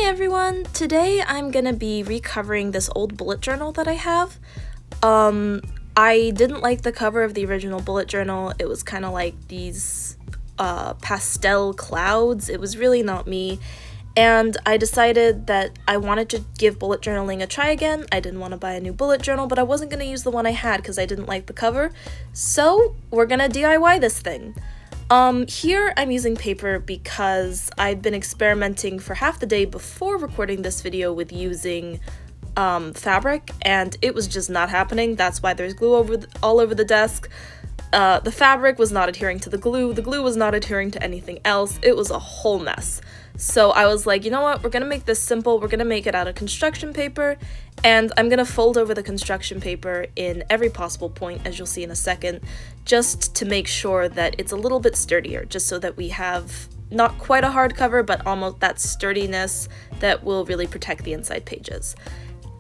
everyone! Today I'm gonna be recovering this old bullet journal that I have. I didn't like the cover of the original bullet journal. It was kind of like these pastel clouds. It was really not me. And I decided that I wanted to give bullet journaling a try again. I didn't want to buy a new bullet journal, but I wasn't going to use the one I had because I didn't like the cover. So we're going to DIY this thing. Here I'm using paper because I'd been experimenting for half the day before recording this video with using fabric, and it was just not happening. That's why there's glue all over the desk. The fabric was not adhering to the glue was not adhering to anything else. It was a whole mess. So I was like, you know what, we're gonna make this simple. We're gonna make it out of construction paper, and I'm gonna fold over the construction paper in every possible point, as you'll see in a second, just to make sure that it's a little bit sturdier, just so that we have not quite a hardcover, but almost that sturdiness that will really protect the inside pages.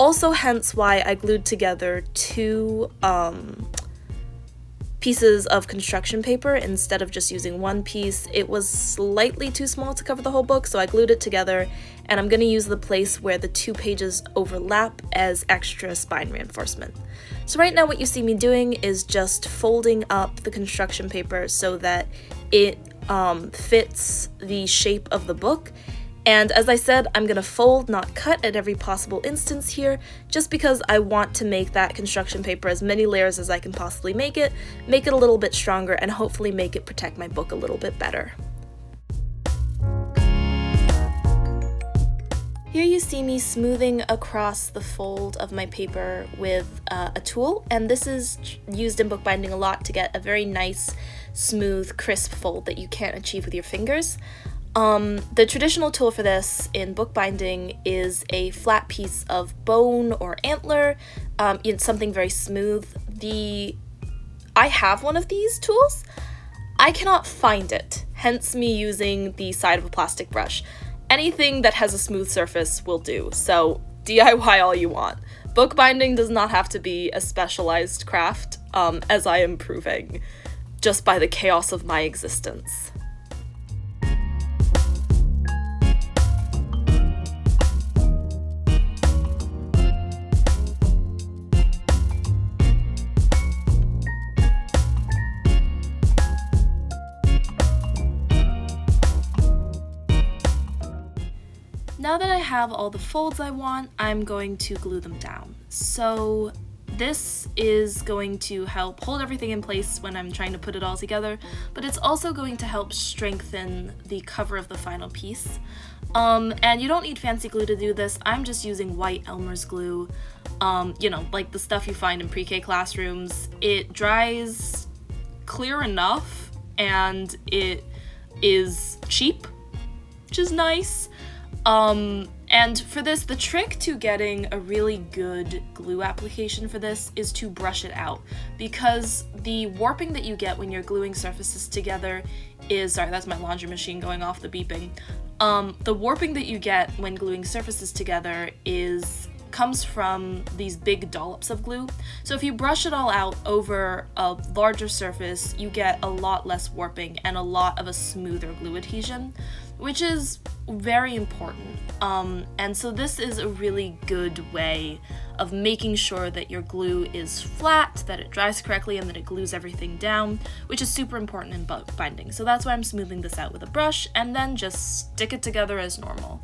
Also, hence why I glued together two pieces of construction paper instead of just using one piece. It was slightly too small to cover the whole book, so I glued it together, and I'm going to use the place where the two pages overlap as extra spine reinforcement. So right now what you see me doing is just folding up the construction paper so that it fits the shape of the book. And as I said, I'm going to fold, not cut, at every possible instance here, just because I want to make that construction paper as many layers as I can possibly make it a little bit stronger, and hopefully make it protect my book a little bit better. Here you see me smoothing across the fold of my paper with a tool, and this is used in bookbinding a lot to get a very nice, smooth, crisp fold that you can't achieve with your fingers. The traditional tool for this in bookbinding is a flat piece of bone or antler, something very smooth. I have one of these tools. I cannot find it, hence me using the side of a plastic brush. Anything that has a smooth surface will do, so DIY all you want. Bookbinding does not have to be a specialized craft, as I am proving just by the chaos of my existence. Now that I have all the folds I want, I'm going to glue them down. So this is going to help hold everything in place when I'm trying to put it all together, but it's also going to help strengthen the cover of the final piece. And you don't need fancy glue to do this. I'm just using white Elmer's glue, like the stuff you find in pre-K classrooms. It dries clear enough, and it is cheap, which is nice. And for this, the trick to getting a really good glue application for this is to brush it out, because the warping that you get when you're gluing surfaces together is, sorry, that's my laundry machine going off the beeping. The warping that you get when gluing surfaces together comes from these big dollops of glue. So if you brush it all out over a larger surface, you get a lot less warping and a lot of a smoother glue adhesion, which is very important. And so this is a really good way of making sure that your glue is flat, that it dries correctly, and that it glues everything down, which is super important in bookbinding. So that's why I'm smoothing this out with a brush, and then just stick it together as normal.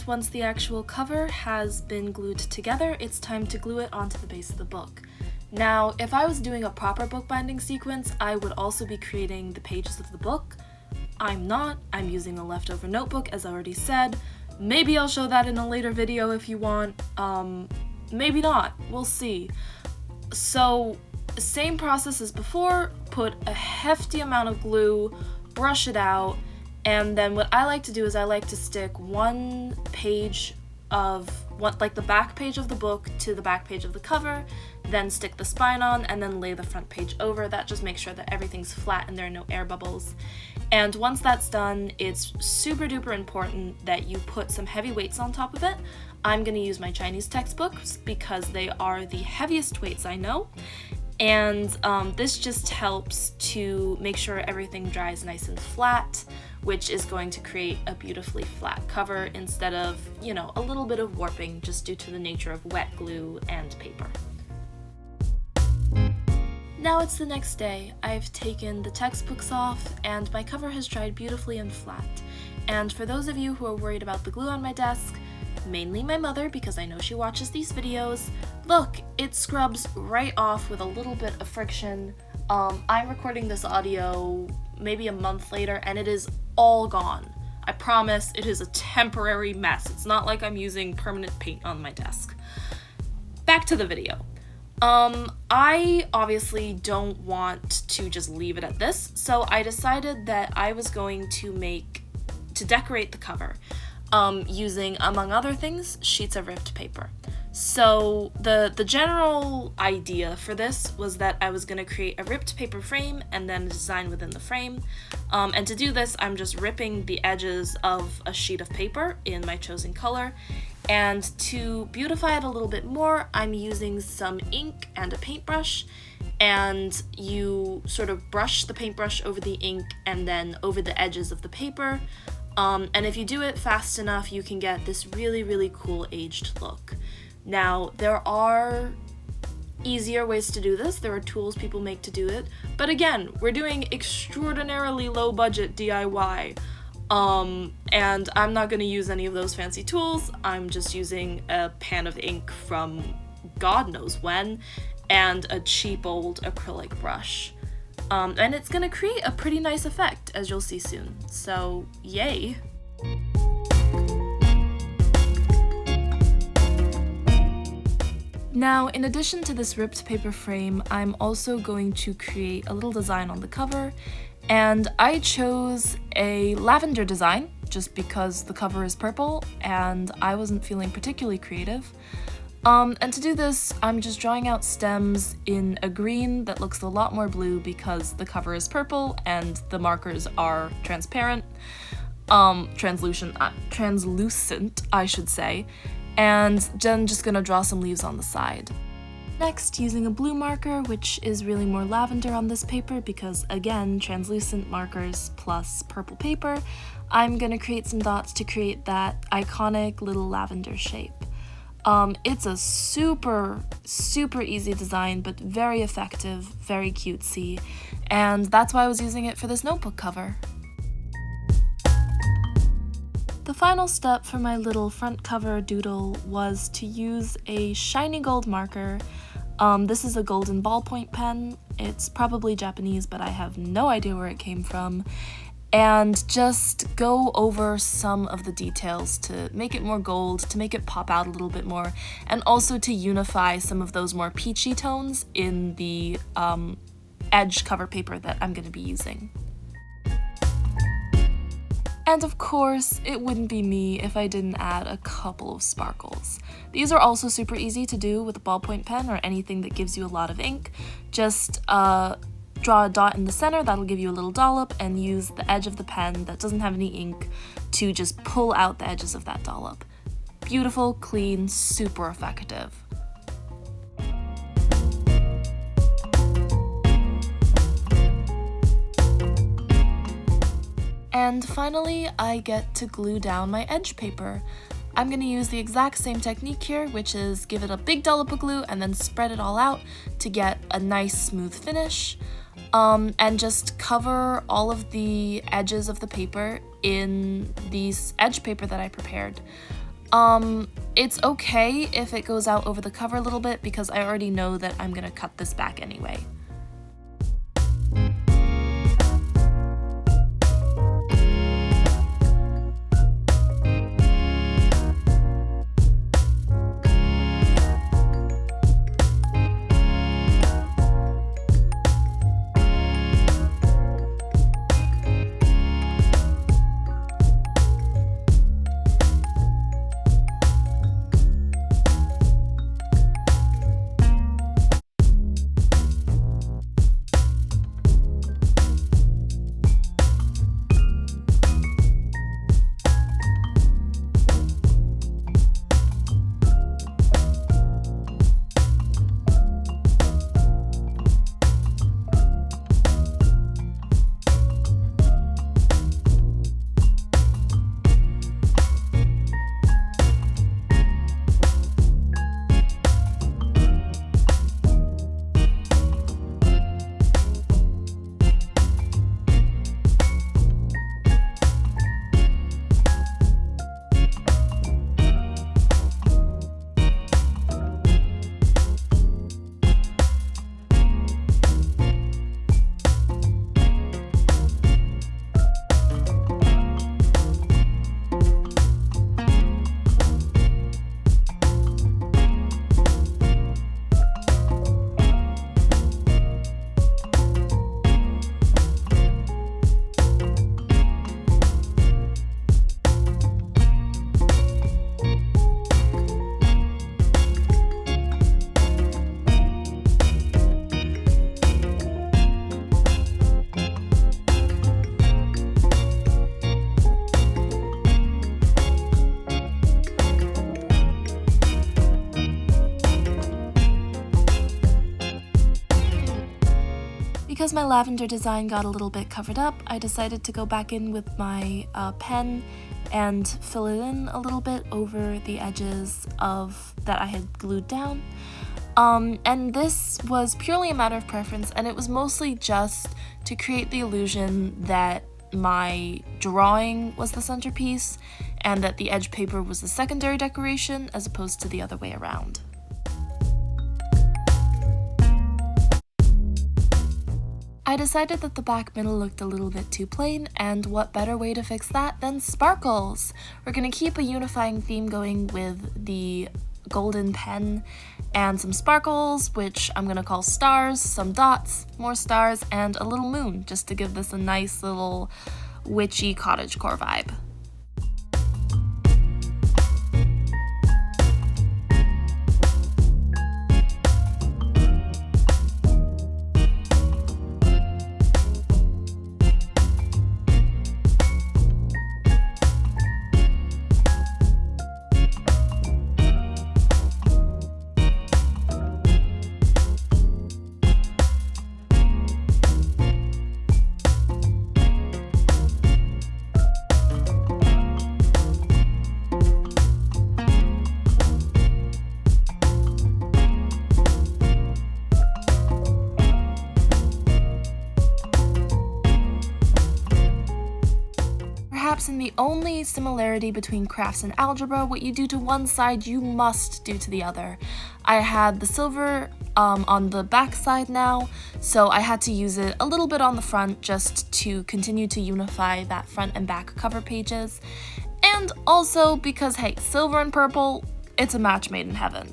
Once the actual cover has been glued together, it's time to glue it onto the base of the book. Now, if I was doing a proper bookbinding sequence, I would also be creating the pages of the book. I'm not. I'm using a leftover notebook, as I already said. Maybe I'll show that in a later video if you want. Maybe not. We'll see. So, same process as before. Put a hefty amount of glue, brush it out, And then what I like to do is I like to stick one page of like the back page of the book to the back page of the cover, then stick the spine on, and then lay the front page over. That just makes sure that everything's flat and there are no air bubbles. And once that's done, it's super duper important that you put some heavy weights on top of it. I'm going to use my Chinese textbooks because they are the heaviest weights I know. And this just helps to make sure everything dries nice and flat, which is going to create a beautifully flat cover instead of, you know, a little bit of warping just due to the nature of wet glue and paper. Now it's the next day. I've taken the textbooks off and my cover has dried beautifully and flat. And for those of you who are worried about the glue on my desk, mainly my mother because I know she watches these videos, look, it scrubs right off with a little bit of friction. I'm recording this audio maybe a month later and it is all gone. I promise it is a temporary mess. It's not like I'm using permanent paint on my desk. Back to the video. I obviously don't want to just leave it at this, so I decided that I was going to decorate the cover using, among other things, sheets of ripped paper. So the general idea for this was that I was going to create a ripped paper frame and then a design within the frame. And to do this, I'm just ripping the edges of a sheet of paper in my chosen color. And to beautify it a little bit more, I'm using some ink and a paintbrush. And you sort of brush the paintbrush over the ink and then over the edges of the paper. And if you do it fast enough, you can get this really, really cool aged look. Now, there are easier ways to do this. There are tools people make to do it. But again, we're doing extraordinarily low budget DIY. And I'm not going to use any of those fancy tools. I'm just using a pan of ink from God knows when and a cheap old acrylic brush. And it's going to create a pretty nice effect, as you'll see soon. So, yay! Now, in addition to this ripped paper frame, I'm also going to create a little design on the cover, and I chose a lavender design just because the cover is purple and I wasn't feeling particularly creative. And to do this, I'm just drawing out stems in a green that looks a lot more blue because the cover is purple and the markers are transparent, translucent, I should say. And then just gonna draw some leaves on the side. Next, using a blue marker, which is really more lavender on this paper because, again, translucent markers plus purple paper, I'm gonna create some dots to create that iconic little lavender shape. It's a super, super easy design, but very effective, very cutesy, and that's why I was using it for this notebook cover. The final step for my little front cover doodle was to use a shiny gold marker. This is a golden ballpoint pen. It's probably Japanese, but I have no idea where it came from. And just go over some of the details to make it more gold, to make it pop out a little bit more, and also to unify some of those more peachy tones in the edge cover paper that I'm going to be using. And of course, it wouldn't be me if I didn't add a couple of sparkles. These are also super easy to do with a ballpoint pen or anything that gives you a lot of ink. Just draw a dot in the center, that'll give you a little dollop, and use the edge of the pen that doesn't have any ink to just pull out the edges of that dollop. Beautiful, clean, super effective. And finally, I get to glue down my edge paper. I'm going to use the exact same technique here, which is give it a big dollop of glue and then spread it all out to get a nice smooth finish. And just cover all of the edges of the paper in these edge paper that I prepared. It's okay if it goes out over the cover a little bit because I already know that I'm going to cut this back anyway. because my lavender design got a little bit covered up, I decided to go back in with my pen and fill it in a little bit over the edges of that I had glued down. And this was purely a matter of preference, and it was mostly just to create the illusion that my drawing was the centerpiece and that the edge paper was the secondary decoration as opposed to the other way around. I decided that the back middle looked a little bit too plain, and what better way to fix that than sparkles? We're going to keep a unifying theme going with the golden pen and some sparkles, which I'm going to call stars, some dots, more stars, and a little moon, just to give this a nice little witchy cottagecore vibe. Perhaps in the only similarity between crafts and algebra, what you do to one side, you must do to the other. I had the silver on the back side now, so I had to use it a little bit on the front just to continue to unify that front and back cover pages. And also because, hey, silver and purple, it's a match made in heaven.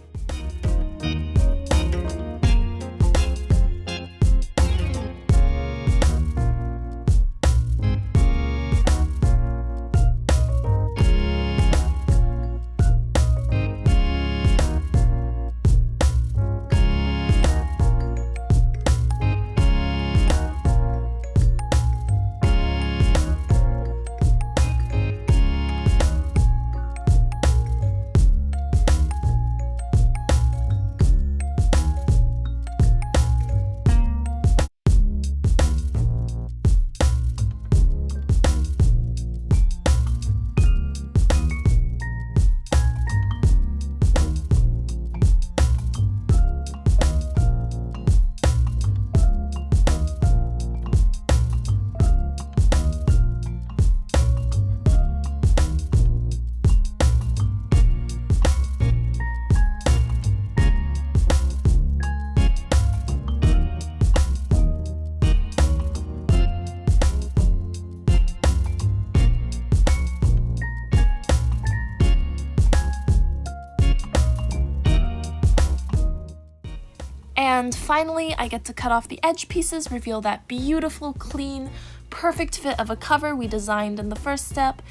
And finally, I get to cut off the edge pieces, reveal that beautiful, clean, perfect fit of a cover we designed in the first step.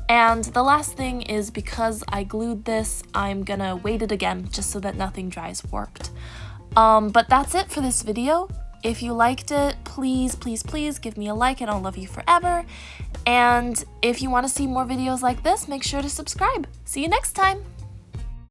And the last thing is, because I glued this, I'm gonna weight it again just so that nothing dries warped. But that's it for this video. If you liked it, please, please, please give me a like and I'll love you forever. And if you want to see more videos like this, make sure to subscribe. See you next time!